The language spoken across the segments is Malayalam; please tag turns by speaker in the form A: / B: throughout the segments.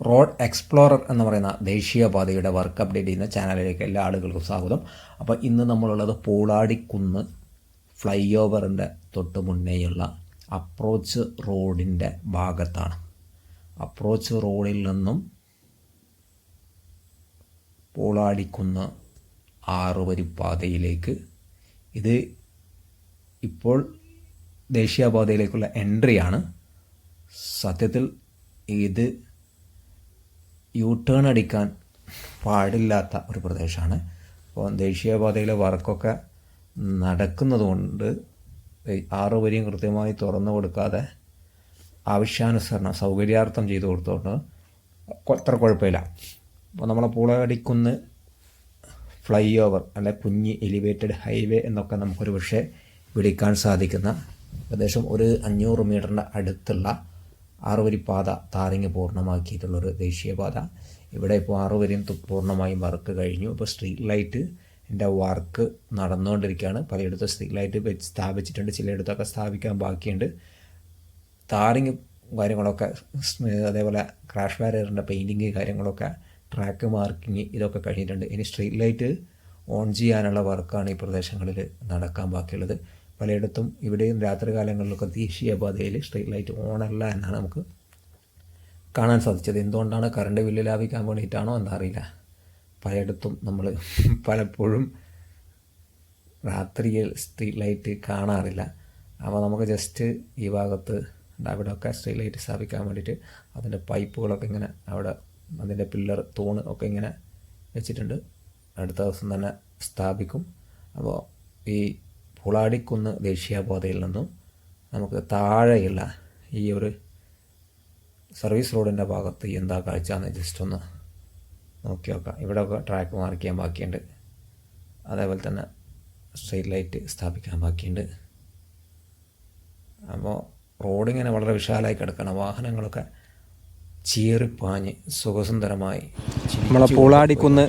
A: റോഡ് എക്സ്പ്ലോറർ എന്ന് പറയുന്ന ദേശീയപാതയുടെ വർക്ക് അപ്ഡേറ്റ് ചെയ്യുന്ന ചാനലിലേക്ക് എല്ലാ ആളുകൾക്കും സ്വാഗതം. അപ്പോൾ ഇന്ന് നമ്മളുള്ളത് പൂളാടിക്കുന്ന് ഫ്ലൈ ഓവറിൻ്റെ തൊട്ട് മുന്നേയുള്ള അപ്രോച്ച് റോഡിൻ്റെ ഭാഗത്താണ്. അപ്രോച്ച് റോഡിൽ നിന്നും പൂളാടിക്കുന്ന് 6 വരിപ്പാതയിലേക്ക്, ഇത് ഇപ്പോൾ ദേശീയപാതയിലേക്കുള്ള എൻട്രിയാണ്. സത്യത്തിൽ ഇത് യു ടേൺ അടിക്കാൻ പാടില്ലാത്ത ഒരു പ്രദേശമാണ്. അപ്പോൾ ദേശീയപാതയിലെ വർക്കൊക്കെ നടക്കുന്നതുകൊണ്ട് 6 വരിയും കൃത്യമായി തുറന്നു കൊടുക്കാതെ ആവശ്യാനുസരണം സൗകര്യാർത്ഥം ചെയ്തു കൊടുത്തുകൊണ്ട് അത്ര കുഴപ്പമില്ല. അപ്പോൾ നമ്മളെ പൂളാടിക്കുന്ന് ഫ്ലൈ ഓവർ അല്ലെ കുഞ്ഞി എലിവേറ്റഡ് ഹൈവേ എന്നൊക്കെ നമുക്കൊരു പക്ഷേ വിളിക്കാൻ സാധിക്കുന്ന ഏകദേശം ഒരു 500 മീറ്ററിൻ്റെ അടുത്തുള്ള 6 വരിപ്പാത താറിങ് പൂർണ്ണമാക്കിയിട്ടുള്ളൊരു ദേശീയപാത. ഇവിടെ ഇപ്പോൾ 6 വരിയും പൂർണ്ണമായും വർക്ക് കഴിഞ്ഞു. ഇപ്പോൾ സ്ട്രീറ്റ് ലൈറ്റിൻ്റെ വർക്ക് നടന്നുകൊണ്ടിരിക്കുകയാണ്. പലയിടത്തും സ്ട്രീറ്റ് ലൈറ്റ് സ്ഥാപിച്ചിട്ടുണ്ട്, ചിലയിടത്തൊക്കെ സ്ഥാപിക്കാൻ ബാക്കിയുണ്ട്. താറിങ് കാര്യങ്ങളൊക്കെ, അതേപോലെ ക്രാഷ് ബാരിയറിൻ്റെ പെയിൻറ്റിങ് കാര്യങ്ങളൊക്കെ, ട്രാക്ക് മാർക്കിങ് ഇതൊക്കെ കഴിഞ്ഞിട്ടുണ്ട്. ഇനി സ്ട്രീറ്റ് ലൈറ്റ് ഓൺ ചെയ്യാനുള്ള വർക്കാണ് ഈ പ്രദേശങ്ങളിൽ നടക്കാൻ ബാക്കിയുള്ളത്. പലയിടത്തും ഇവിടെയും രാത്രി കാലങ്ങളിലൊക്കെ ദേശീയപാതയിൽ സ്ട്രീറ്റ് ലൈറ്റ് ഓണല്ല എന്നാണ് നമുക്ക് കാണാൻ സാധിച്ചത്. എന്തുകൊണ്ടാണ്? കറണ്ട് ബില്ല് ലാഭിക്കാൻ വേണ്ടിയിട്ടാണോ എന്നറിയില്ല. പലയിടത്തും നമ്മൾ പലപ്പോഴും രാത്രിയിൽ സ്ട്രീറ്റ് ലൈറ്റ് കാണാറില്ല. അപ്പോൾ നമുക്ക് ജസ്റ്റ് ഈ ഭാഗത്ത് അവിടെയൊക്കെ സ്ട്രീറ്റ് ലൈറ്റ് സ്ഥാപിക്കാൻ വേണ്ടിയിട്ട് അതിൻ്റെ പൈപ്പുകളൊക്കെ ഇങ്ങനെ അവിടെ അതിൻ്റെ പില്ലർ തൂണ് ഒക്കെ ഇങ്ങനെ വെച്ചിട്ടുണ്ട്. അടുത്ത ദിവസം തന്നെ സ്ഥാപിക്കും. അപ്പോൾ ഈ പൂളാടിക്കുന്ന് ദേശീയപാതയിൽ നിന്നും നമുക്ക് താഴെയുള്ള ഈ ഒരു സർവീസ് റോഡിൻ്റെ ഭാഗത്ത് എന്താ കാഴ്ച എന്ന് ജസ്റ്റ് ഒന്ന് നോക്കി നോക്കാം. ഇവിടെയൊക്കെ ട്രാക്ക് മാർക്ക് ചെയ്യാൻ ബാക്കിയുണ്ട്, അതേപോലെ തന്നെ സ്ട്രീറ്റ് ലൈറ്റ് സ്ഥാപിക്കാൻ ബാക്കിയുണ്ട്. അപ്പോൾ റോഡിങ്ങനെ വളരെ വിശാലമായി കിടക്കണം. വാഹനങ്ങളൊക്കെ ചീറിപ്പാഞ്ഞ് സുഖസുന്ദരമായി.
B: നമ്മളെ പൂളാടിക്കുന്ന്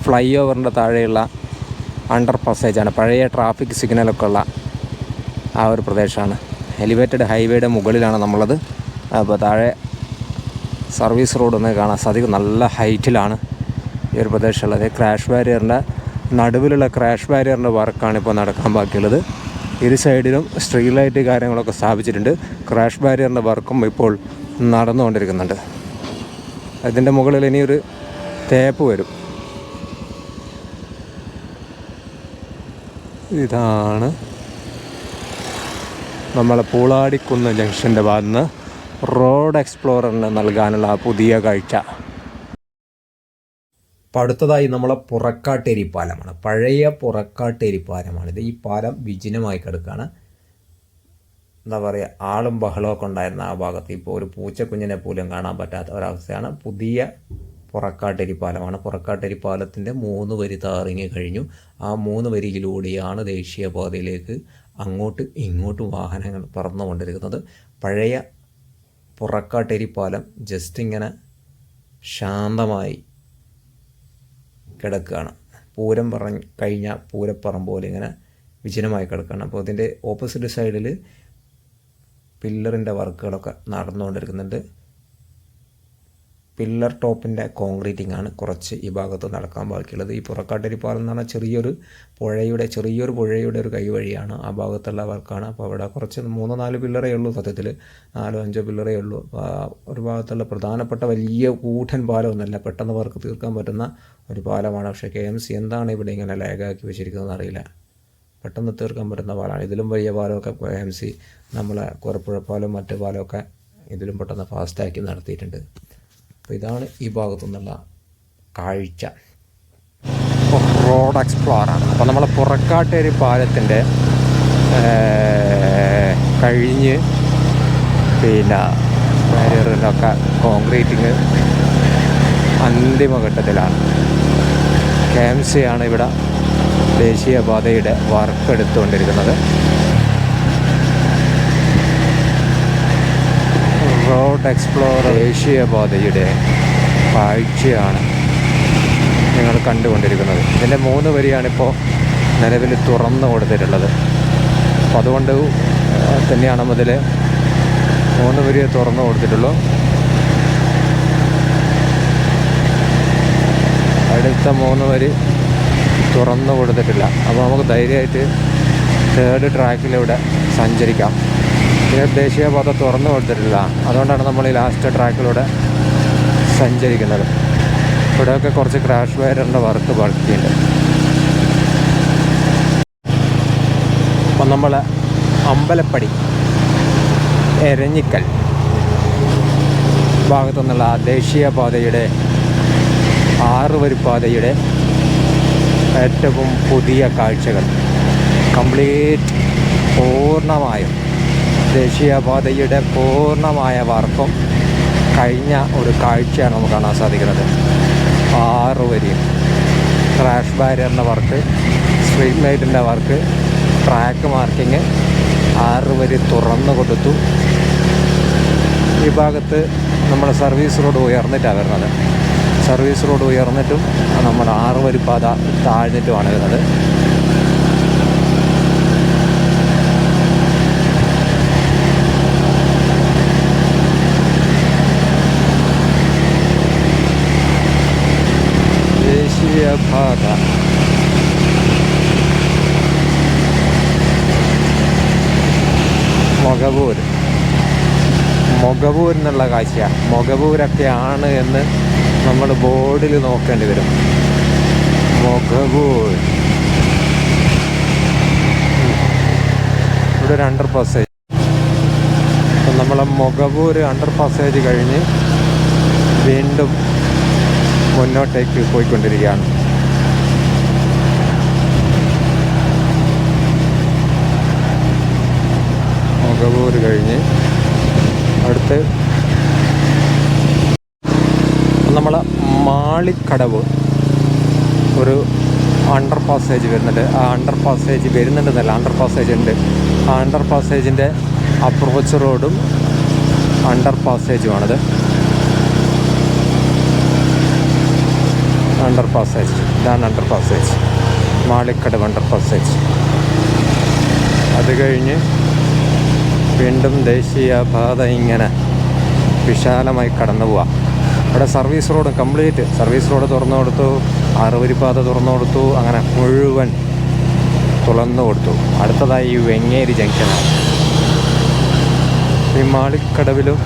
B: ഫ്ലൈ ഓവറിൻ്റെ താഴെയുള്ള അണ്ടർ പാസേജാണ്. പഴയ ട്രാഫിക് സിഗ്നലൊക്കെ ഉള്ള ആ ഒരു പ്രദേശമാണ്. എലിവേറ്റഡ് ഹൈവേയുടെ മുകളിലാണ് നമ്മളത്. അപ്പോൾ താഴെ സർവീസ് റോഡൊന്ന് കാണാൻ സാധിക്കും. നല്ല ഹൈറ്റിലാണ് ഈ ഒരു പ്രദേശമുള്ളത്. ക്രാഷ് ബാരിയറിൻ്റെ നടുവിലുള്ള ക്രാഷ് ബാരിയറിൻ്റെ വർക്കാണ് ഇപ്പോൾ നടക്കാൻ ബാക്കിയുള്ളത്. ഇരു സൈഡിലും സ്ട്രീറ്റ് ലൈറ്റ് കാര്യങ്ങളൊക്കെ സ്ഥാപിച്ചിട്ടുണ്ട്. ക്രാഷ് ബാരിയറിൻ്റെ വർക്കും ഇപ്പോൾ നടന്നുകൊണ്ടിരിക്കുന്നുണ്ട്. ഇതിൻ്റെ മുകളിൽ ഇനിയൊരു തേപ്പ് വരും. ഇതാണ് നമ്മളെ പൂളാടിക്കുന്ന് ജംഗ്ഷൻ്റെ ഭാഗത്ത് നിന്ന് റോഡ് എക്സ്പ്ലോററിന് നൽകാനുള്ള പുതിയ കാഴ്ച.
A: അപ്പോൾ അടുത്തതായി നമ്മളെ പുറക്കാട്ടേരി പാലമാണ്. പഴയ പുറക്കാട്ടേരി പാലമാണിത്. ഈ പാലം വിജനമായി കിടക്കുകയാണ്. എന്താ പറയുക, ആളും ബഹളമൊക്കെ ഉണ്ടായിരുന്ന ആ ഭാഗത്ത് ഇപ്പോൾ ഒരു പൂച്ചക്കുഞ്ഞിനെ പോലും കാണാൻ പറ്റാത്ത ഒരവസ്ഥയാണ്. പുതിയ പുറക്കാട്ടേരി പാലമാണ്. പുറക്കാട്ടേരി പാലത്തിൻ്റെ 3 വരി താറിങ് കഴിഞ്ഞു. ആ 3 വരിയിലൂടെയാണ് ദേശീയപാതയിലേക്ക് അങ്ങോട്ടും ഇങ്ങോട്ടും വാഹനങ്ങൾ പറന്നുകൊണ്ടിരിക്കുന്നത്. പഴയ പുറക്കാട്ടേരി പാലം ജസ്റ്റ് ഇങ്ങനെ ശാന്തമായി കിടക്കുകയാണ്. പൂരം കഴിഞ്ഞ പൂരപ്പറമ്പ് പോലെ ഇങ്ങനെ വിജനമായി കിടക്കുകയാണ്. അപ്പോൾ ഇതിൻ്റെ ഓപ്പോസിറ്റ് സൈഡിൽ പില്ലറിൻ്റെ വർക്കുകളൊക്കെ നടന്നുകൊണ്ടിരിക്കുന്നുണ്ട്. പില്ലർ ടോപ്പിൻ്റെ കോൺക്രീറ്റിംഗ് ആണ് കുറച്ച് ഈ ഭാഗത്ത് നടക്കാൻ ബാക്കിയുള്ളത്. ഈ പുറക്കാട്ടേരി പാലം എന്ന് പറഞ്ഞാൽ ചെറിയൊരു പുഴയുടെ ഒരു കൈവഴിയാണ്. ആ ഭാഗത്തുള്ള വർക്കാണ്. അപ്പോൾ അവിടെ കുറച്ച് 3-4 പില്ലറേ ഉള്ളൂ. സത്യത്തിൽ 4-5 പില്ലറേ ഉള്ളൂ. ഒരു ഭാഗത്തുള്ള പ്രധാനപ്പെട്ട വലിയ കൂട്ടൻ പാലമൊന്നുമല്ല, പെട്ടെന്ന് വർക്ക് തീർക്കാൻ പറ്റുന്ന ഒരു പാലമാണ്. പക്ഷേ KMC എന്താണ് ഇവിടെ ഇങ്ങനെ ലാഗാക്കി വെച്ചിരിക്കുന്നതെന്ന് അറിയില്ല. പെട്ടെന്ന് തീർക്കാൻ പറ്റുന്ന പാലമാണ്. ഇതിലും വലിയ പാലമൊക്കെ KMC നമ്മളെ കുരപ്പുഴ പാലം മറ്റു പാലമൊക്കെ ഇതിലും പെട്ടെന്ന് ഫാസ്റ്റാക്കി നടത്തിയിട്ടുണ്ട്. അപ്പോൾ ഇതാണ് ഈ ഭാഗത്തു നിന്നുള്ള കാഴ്ച.
B: റോഡ് എക്സ്പ്ലോറാണ്. അപ്പോൾ നമ്മൾ പുറക്കാട്ടേരി പാലത്തിൻ്റെ കഴിഞ്ഞ് പിന്നെ ബാരിയറിലൊക്കെ കോൺക്രീറ്റിങ് അന്തിമഘട്ടത്തിലാണ്. KMC ആണ് ഇവിടെ ദേശീയപാതയുടെ വർക്ക് എടുത്തുകൊണ്ടിരിക്കുന്നത്. റോഡ് എക്സ്പ്ലോറർ ദേശീയപാതയുടെ കാഴ്ചയാണ് നിങ്ങൾ കണ്ടുകൊണ്ടിരിക്കുന്നത്. ഇതിൻ്റെ 3 വരിയാണിപ്പോൾ നിലവിൽ തുറന്നു കൊടുത്തിട്ടുള്ളത്. അപ്പോൾ അതുകൊണ്ട് തന്നെയാണ് മുതൽ 3 വരിയെ തുറന്നു കൊടുത്തിട്ടുള്ളൂ. അടുത്ത 3 വരി തുറന്നു കൊടുത്തിട്ടില്ല. അപ്പോൾ നമുക്ക് ധൈര്യമായിട്ട് 3rd ട്രാക്കിലൂടെ സഞ്ചരിക്കാം. പിന്നെ ദേശീയപാത തുറന്നു കൊടുത്തിട്ടില്ല, അതുകൊണ്ടാണ് നമ്മൾ ഈ ലാസ്റ്റ് ട്രാക്കിലൂടെ സഞ്ചരിക്കുന്നത്. ഇവിടെയൊക്കെ കുറച്ച് ക്രാഷ് ബാരിയറിൻ്റെ വർക്ക് ബാക്കിയുണ്ട്. അപ്പം നമ്മൾ അമ്പലപ്പടി എരഞ്ഞിക്കൽ ഭാഗത്തു നിന്നുള്ള ദേശീയപാതയുടെ 6 വരിപ്പാതയുടെ ഏറ്റവും പുതിയ കാഴ്ചകൾ കംപ്ലീറ്റ് പൂർണ്ണമായും ദേശീയപാതയുടെ പൂർണ്ണമായ വർക്കും കഴിഞ്ഞ ഒരു കാഴ്ചയാണ് നമുക്ക് കാണാൻ സാധിക്കുന്നത്. 6 വരിയും ക്രാഷ് ബാരിയറിൻ്റെ വർക്ക്, സ്ട്രീറ്റ് ലൈറ്റിൻ്റെ വർക്ക്, ട്രാക്ക് മാർക്കിങ്, 6 വരി തുറന്നു കൊടുത്തു. ഈ ഭാഗത്ത് നമ്മുടെ സർവീസ് റോഡ് ഉയർന്നിട്ടാണ് വരുന്നത്. സർവീസ് റോഡ് ഉയർന്നിട്ടും നമ്മുടെ 6 വരിപ്പാത താഴ്ന്നിട്ടുമാണ് വരുന്നത്. ദേശീയപാത മൊഗവൂർ എന്നുള്ള കാഴ്ച. മൊഗവൂരൊക്കെയാണ് എന്ന് നമ്മൾ ബോർഡിൽ നോക്കേണ്ടി വരും. മൊഗവൂർ. ഇവിടെ ഒരു അണ്ടർ പാസേജ്. അപ്പം നമ്മളെ മൊഗവൂർ അണ്ടർ പാസേജ് കഴിഞ്ഞ് വീണ്ടും മുന്നോട്ടേക്ക് പോയിക്കൊണ്ടിരിക്കുകയാണ്. മൊഗവൂർ കഴിഞ്ഞ് അടുത്ത് നമ്മളെ മാളിക്കടവ് ഒരു അണ്ടർ പാസേജ് വരുന്നുണ്ട്. ആ അണ്ടർ പാസേജ് വരുന്നുണ്ടെന്നല്ല, അണ്ടർ പാസേജ് ഉണ്ട്. ആ അണ്ടർ പാസേജിൻ്റെ അപ്രോച്ച് റോഡും അണ്ടർ പാസേജുമാണിത്. അണ്ടർ പാസേജ്, ഇതാണ് under passage, Malikkadavu under passage. അത് കഴിഞ്ഞ് വീണ്ടും ദേശീയപാത ഇങ്ങനെ വിശാലമായി കടന്നു പോവാം. ഇവിടെ service road complete, service road തുറന്നു കൊടുത്തു, 6 വരിപ്പാത തുറന്നു കൊടുത്തു, അങ്ങനെ മുഴുവൻ തുറന്നു കൊടുത്തു. അടുത്തതായി വെങ്ങേരി ജംഗ്ഷനാണ്. ഈ മാളിക്കടവിലും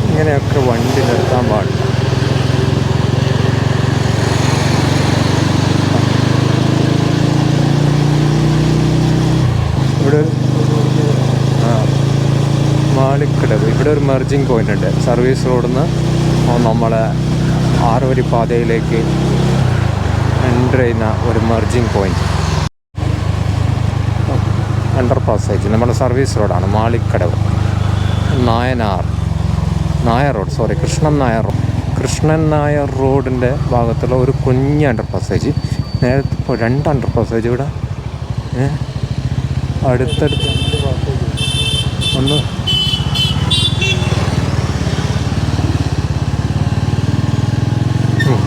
B: ഇങ്ങനെയൊക്കെ വണ്ടി നിർത്താൻ പാടില്ല. ഇവിടെ മാളിക്കടവ്, ഇവിടെ ഒരു മെർജിങ് പോയിൻ്റ് ഉണ്ട്. സർവീസ് റോഡിൽ നിന്ന് നമ്മളെ 6 വരിപ്പാതയിലേക്ക് എൻ്റർ ചെയ്യുന്ന ഒരു മെർജിങ് പോയിൻ്റ്, അണ്ടർ പാസേജ്. നമ്മുടെ സർവീസ് റോഡാണ് മാളിക്കടവ്. നായർ റോഡ്, സോറി, കൃഷ്ണൻ നായർ റോഡിൻ്റെ ഭാഗത്തുള്ള ഒരു കുഞ്ഞ് അണ്ടർ പാസേജ്. നേരത്തെ ഇപ്പോൾ 2 അണ്ടർ പാസേജ് ഇവിടെ അടുത്തടുത്ത് ഒന്ന്.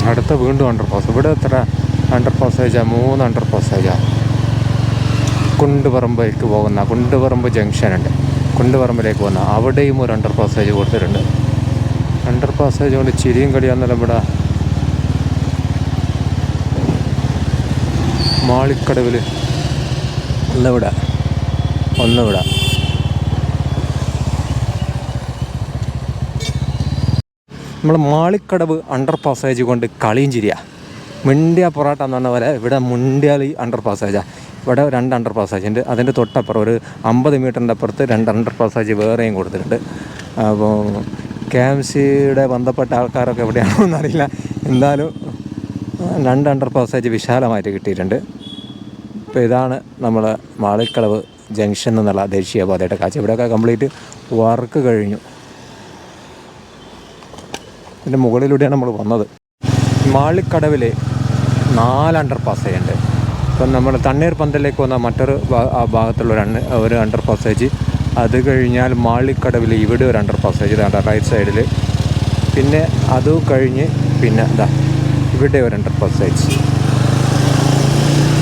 B: അടുത്ത വീണ്ടും അണ്ടർ പാസ്. ഇവിടെ എത്ര അണ്ടർ പാസേജാണ്? 3 അണ്ടർ പാസേജാണ്. കുണ്ടുപറമ്പേക്ക് പോകുന്ന കുണ്ടുപറമ്പ് ജംഗ്ഷനുണ്ട്, കുണ്ടുപറമ്പിലേക്ക് പോകുന്ന അവിടെയും ഒരു അണ്ടർ പാസേജ് കൊടുത്തിട്ടുണ്ട്. അണ്ടർ പാസേജ് കൊണ്ട് ചിരിയും കളിയാന്നല്ലോ ഇവിടെ. മാളിക്കടവിൽ ഒന്നിവിടെ. നമ്മൾ മാളിക്കടവ് അണ്ടർ പാസേജ് കൊണ്ട് കളിയും ചിരിയാ. മുണ്ടിയ പൊറാട്ട എന്ന് പറഞ്ഞ പോലെ ഇവിടെ മുണ്ടിയാലി അണ്ടർ പാസേജാണ്. ഇവിടെ 2 അണ്ടർ പാസേജ് ഉണ്ട്. അതിൻ്റെ തൊട്ടപ്പുറം ഒരു 50 മീറ്ററിൻ്റെ അപ്പുറത്ത് 2 അണ്ടർ പാസേജ് വേറെയും കൊടുത്തിട്ടുണ്ട്. അപ്പോൾ KMCയുടെ ബന്ധപ്പെട്ട ആൾക്കാരൊക്കെ എവിടെയാണോ എന്നറിയില്ല, എന്തായാലും 2 അണ്ടർ പാസേജ് വിശാലമായിട്ട് കിട്ടിയിട്ടുണ്ട്. ഇപ്പോൾ ഇതാണ് നമ്മൾ മാളിക്കടവ് ജംഗ്ഷൻ എന്നുള്ള ദേശീയപാതയുടെ കാഴ്ച. ഇവിടെയൊക്കെ കംപ്ലീറ്റ് വർക്ക് കഴിഞ്ഞു. ഇതിൻ്റെ മുകളിലൂടെയാണ് നമ്മൾ വന്നത്. മാളിക്കടവിൽ 4 അണ്ടർ പാസേജ് ഉണ്ട്. ഇപ്പം നമ്മൾ തണ്ണീർപന്തലിലേക്ക് വന്ന മറ്റൊരു ഭാഗത്തുള്ള ഒരു അണ്ടർ പാസേജ്. അത് കഴിഞ്ഞാൽ മാളിക്കടവിൽ ഇവിടെ ഒരു അണ്ടർ പാസേജ് ഇതാണ് റൈറ്റ് സൈഡിൽ. പിന്നെ അത് കഴിഞ്ഞ് പിന്നെ ഇതാ ഇവിടെ ഒരു അണ്ടർ പാസേജ്.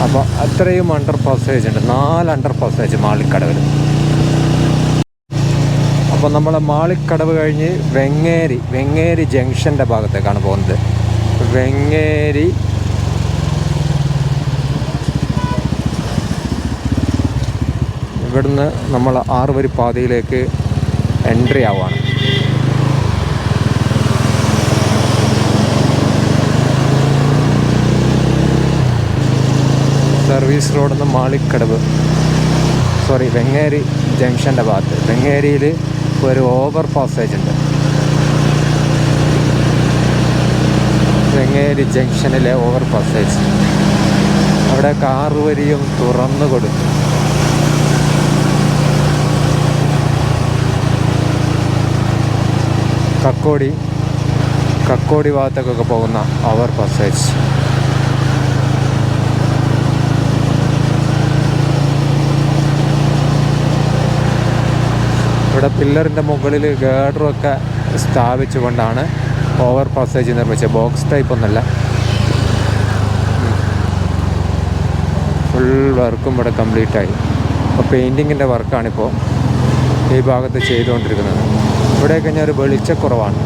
B: അപ്പോൾ അത്രയും അണ്ടർ പാസേജ് ഉണ്ട്. 4 അണ്ടർ പാസേജ് മാളിക്കടവിൽ. അപ്പോൾ നമ്മൾ മാളിക്കടവ് കഴിഞ്ഞ് വെങ്ങേരി ജംഗ്ഷൻ്റെ ഭാഗത്തേക്കാണ് പോകുന്നത്. വെങ്ങേരി ഇവിടുന്ന് നമ്മൾ 6 വരി പാതയിലേക്ക് എൻട്രി ആവുകയാണ്. സർവീസ് റോഡിൽ നിന്ന് മാളിക്കടവ് വെങ്ങേരി ജംഗ്ഷൻ്റെ ഭാഗത്ത്. വെങ്ങേരിയിൽ ഒരു ഓവർ പാസേജ് ഉണ്ട്. വെങ്ങേരി ജംഗ്ഷനിലെ ഓവർ പാസേജ്, അവിടെ 6 വരിയും തുറന്നു കൊടുത്തു. കക്കോടി ഭാഗത്തേക്കൊക്കെ പോകുന്ന ഓവർ പാസേജ്. ഇവിടെ പില്ലറിൻ്റെ മുകളിൽ ഗേഡറൊക്കെ സ്ഥാപിച്ചുകൊണ്ടാണ് ഓവർ പാസേജ് നിർമ്മിച്ചത്. ബോക്സ് ടൈപ്പ് ഒന്നുമല്ല. ഫുൾ വർക്കും ഇവിടെ കംപ്ലീറ്റായി. അപ്പോൾ പെയിൻറ്റിങ്ങിൻ്റെ വർക്കാണിപ്പോൾ ഈ ഭാഗത്ത് ചെയ്തുകൊണ്ടിരിക്കുന്നത്. ഇവിടെ കഴിഞ്ഞാൽ ഒരു വെളിച്ചക്കുറവാണ്.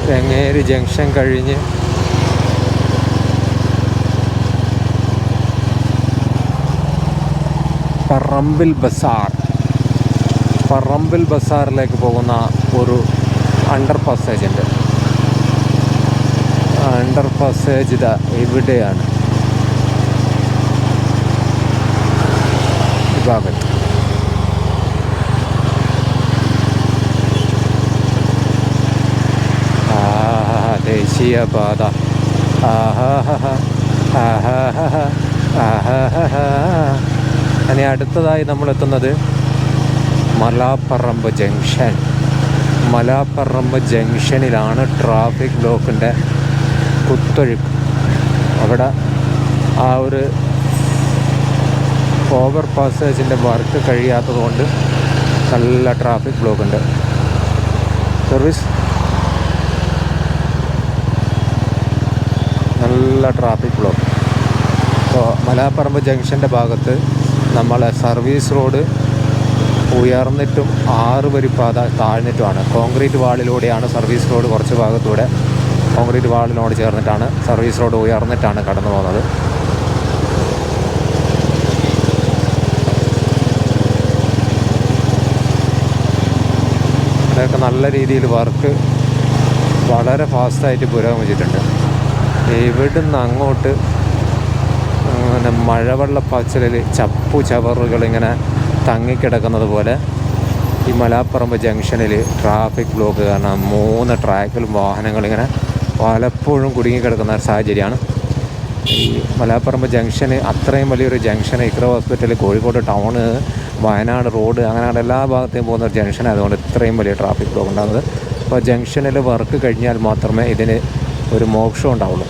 B: വെങ്ങേരി ജംഗ്ഷൻ കഴിഞ്ഞ് പറമ്പിൽ ബസാറിലേക്ക് പോകുന്ന ഒരു അണ്ടർ പാസേജ് ഉണ്ട്. അണ്ടർ പാസേജ് ഇതാ ഇവിടെയാണ്, ഈ ഭാഗത്ത്. ദേശീയപാത. ഇനി അടുത്തതായി നമ്മളെത്തുന്നത് മലാപ്പറമ്പ് ജംഗ്ഷനിലാണ് ട്രാഫിക് ബ്ലോക്കിൻ്റെ കുത്തൊഴുക്ക്. അവിടെ ആ ഒരു ഓവർ പാസേജിൻ്റെ വർക്ക് കഴിയാത്തത് കൊണ്ട് നല്ല ട്രാഫിക് ബ്ലോക്ക് ഉണ്ട്. നല്ല ട്രാഫിക് ബ്ലോക്ക്. അപ്പോൾ മലാപ്പറമ്പ് ജംഗ്ഷൻ്റെ ഭാഗത്ത് നമ്മളെ സർവീസ് റോഡ് ഉയർന്നിട്ടും 6 വരി പാത താഴ്ന്നിട്ടുമാണ്. കോൺക്രീറ്റ് വാളിലൂടെയാണ് സർവീസ് റോഡ്. കുറച്ച് ഭാഗത്തൂടെ കോൺക്രീറ്റ് വാളിനോട് ചേർന്നിട്ടാണ് സർവീസ് റോഡ് ഉയർന്നിട്ടാണ് കടന്നു പോകുന്നത്. ഇവിടെയൊക്കെ നല്ല രീതിയിൽ വർക്ക് വളരെ ഫാസ്റ്റായിട്ട് പുരോഗമിച്ചിട്ടുണ്ട്. ഇവിടുന്ന് അങ്ങോട്ട് അങ്ങനെ മഴവെള്ളപ്പാച്ചിലിൽ ചവറുകളിങ്ങനെ തങ്ങിക്കിടക്കുന്നത് പോലെ ഈ മലാപ്പറമ്പ് ജംഗ്ഷനിൽ ട്രാഫിക് ബ്ലോക്ക് കാരണം 3 ട്രാക്കിലും വാഹനങ്ങളിങ്ങനെ പലപ്പോഴും കുടുങ്ങിക്കിടക്കുന്ന ഒരു സാഹചര്യമാണ്. ഈ മലാപ്പറമ്പ് ജംഗ്ഷന് അത്രയും വലിയൊരു junction, Iqra hospital, Kozhikode town, Wayanad road, അങ്ങനെ എല്ലാ ഭാഗത്തേയും പോകുന്ന ഒരു ജംഗ്ഷൻ ആയതുകൊണ്ട് ഇത്രയും വലിയ ട്രാഫിക് ബ്ലോക്ക് ഉണ്ടാകുന്നത്. അപ്പോൾ ജംഗ്ഷനിൽ വർക്ക് കഴിഞ്ഞാൽ മാത്രമേ ഇതിന് ഒരു മോക്ഷം ഉണ്ടാവുള്ളൂ.